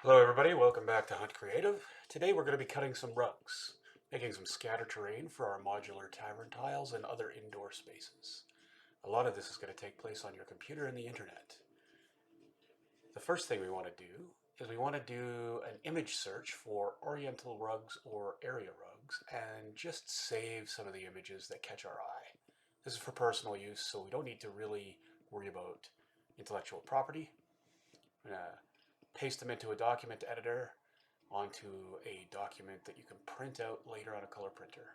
Hello everybody, welcome back to Hunt Creative. Today we're going to be cutting some rugs, making some scatter terrain for our modular tavern tiles and other indoor spaces. A lot of this is going to take place on your computer and the internet. The first thing we want to do is we want to do an image search for oriental rugs or area rugs and just save some of the images that catch our eye. This is for personal use, so we don't need to really worry about intellectual property. I'm going to paste them into a document editor onto a document that you can print out later on a color printer.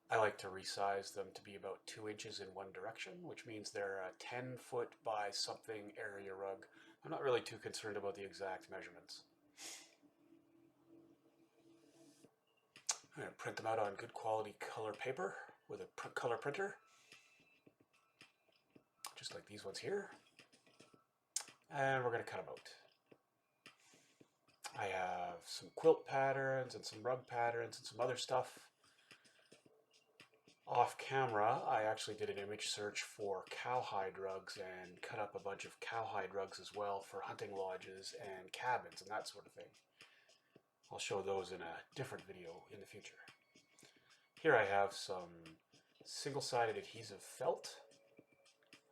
I like to resize them to be about 2 inches in one direction, which means they're a 10-foot by something area rug. I'm not really too concerned about the exact measurements. I'm going to print them out on good quality color paper with a color printer, just like these ones here. And we're going to cut them out. I have some quilt patterns and some rug patterns and some other stuff. Off camera, I actually did an image search for cowhide rugs and cut up a bunch of cowhide rugs as well for hunting lodges and cabins and that sort of thing. I'll show those in a different video in the future. Here I have some single-sided adhesive felt.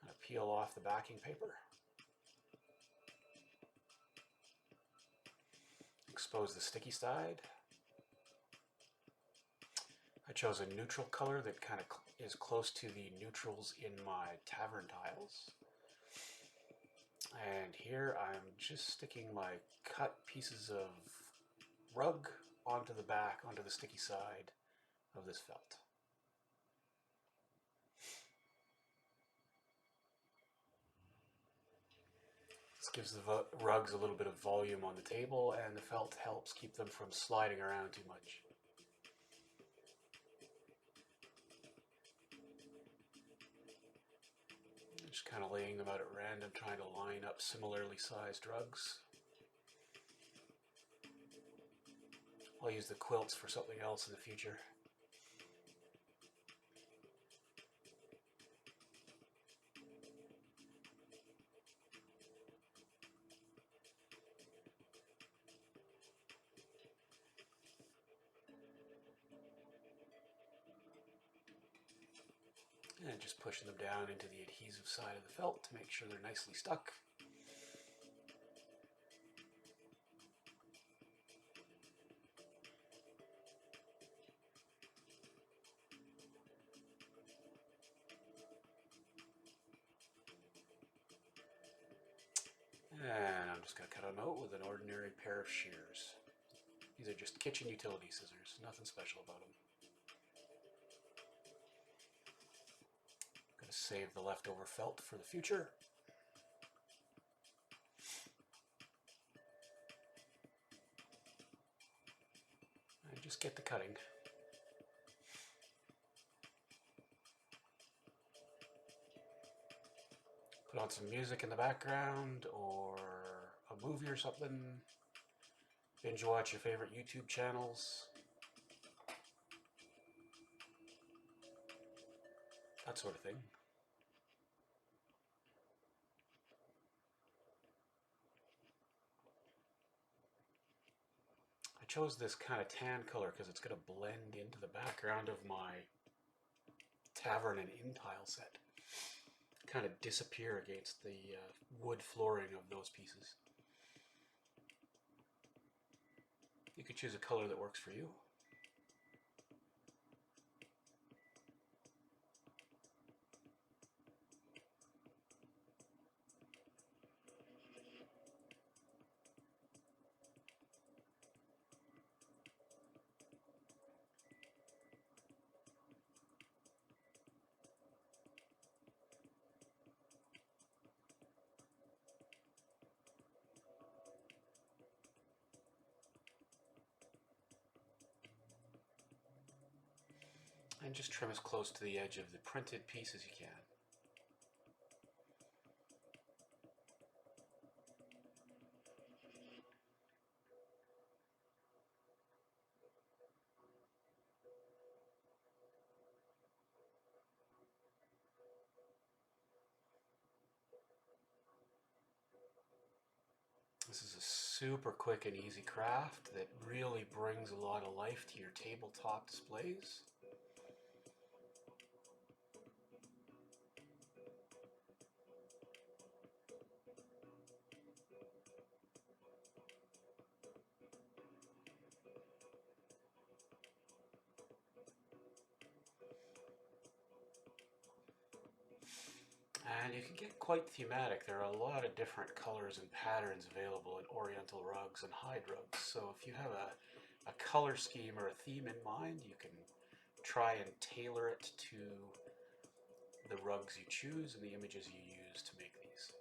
I'm going to peel off the backing paper. Expose the sticky side. I chose a neutral color that kind of is close to the neutrals in my tavern tiles. And here I'm just sticking my cut pieces of rug onto the back, onto the sticky side of this felt. This gives the rugs a little bit of volume on the table, and the felt helps keep them from sliding around too much. Just kind of laying them out at random, trying to line up similarly sized rugs. I'll use the quilts for something else in the future. And just pushing them down into the adhesive side of the felt to make sure they're nicely stuck. And I'm just going to cut them out with an ordinary pair of shears. These are just kitchen utility scissors, nothing special about them. I'm going to save the leftover felt for the future. And just get to cutting. Put on some music in the background or a movie or something. Binge watch your favorite YouTube channels. That sort of thing. I chose this kind of tan color because it's going to blend into the background of my Tavern and Inn tile set. Kind of disappear against the wood flooring of those pieces. You could choose a color that works for you. And just trim as close to the edge of the printed piece as you can. This is a super quick and easy craft that really brings a lot of life to your tabletop displays. And you can get quite thematic. There are a lot of different colors and patterns available in oriental rugs and hide rugs. So if you have a color scheme or a theme in mind, you can try and tailor it to the rugs you choose and the images you use to make these.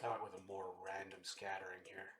I went with a more random scattering here.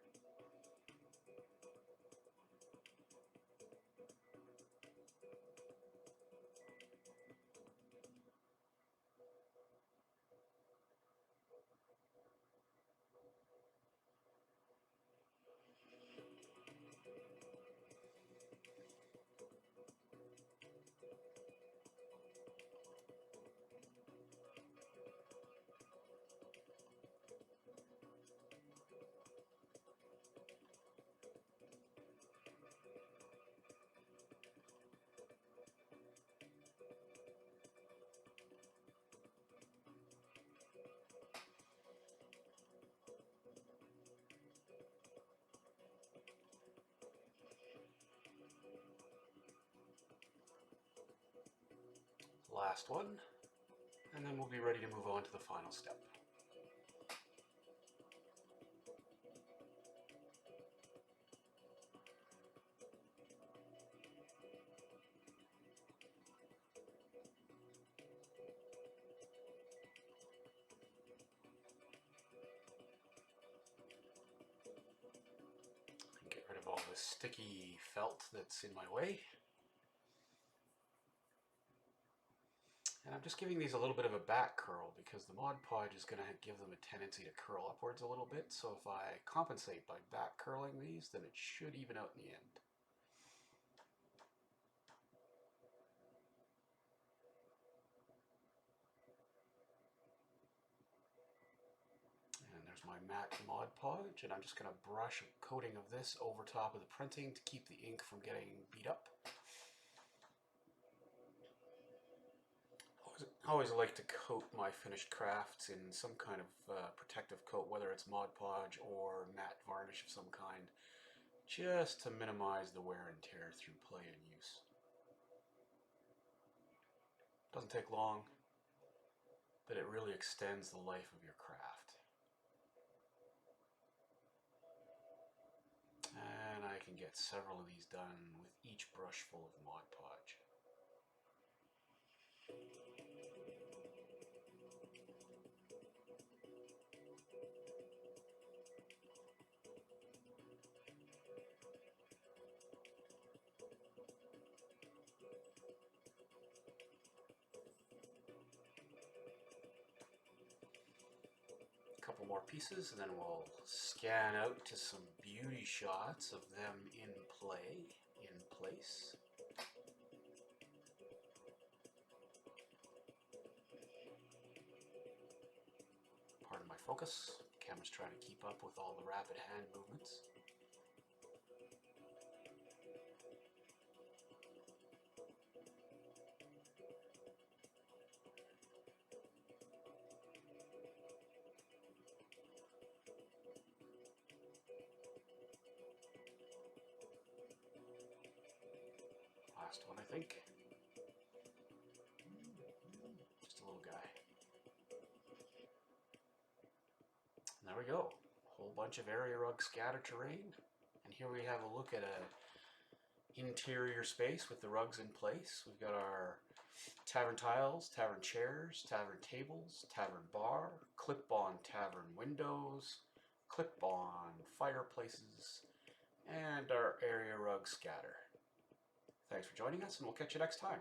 Last one, and then we'll be ready to move on to the final step. Get rid of all the sticky felt that's in my way. And I'm just giving these a little bit of a back curl because the Mod Podge is going to give them a tendency to curl upwards a little bit. So if I compensate by back curling these, then it should even out in the end. And there's my matte Mod Podge, and I'm just going to brush a coating of this over top of the printing to keep the ink from getting beat up. I always like to coat my finished crafts in some kind of protective coat, whether it's Mod Podge or matte varnish of some kind, just to minimize the wear and tear through play and use. Doesn't take long, but it really extends the life of your craft. And I can get several of these done with each brush full of Mod Podge. Couple more pieces and then we'll scan out to some beauty shots of them in play, in place. Pardon my focus, camera's trying to keep up with all the rapid hand movements. Last one, I think. Just a little guy. And there we go. A whole bunch of area rug scatter terrain. And here we have a look at a interior space with the rugs in place. We've got our tavern tiles, tavern chairs, tavern tables, tavern bar, clip-on tavern windows, clip-on fireplaces, and our area rug scatter. Thanks for joining us, and we'll catch you next time.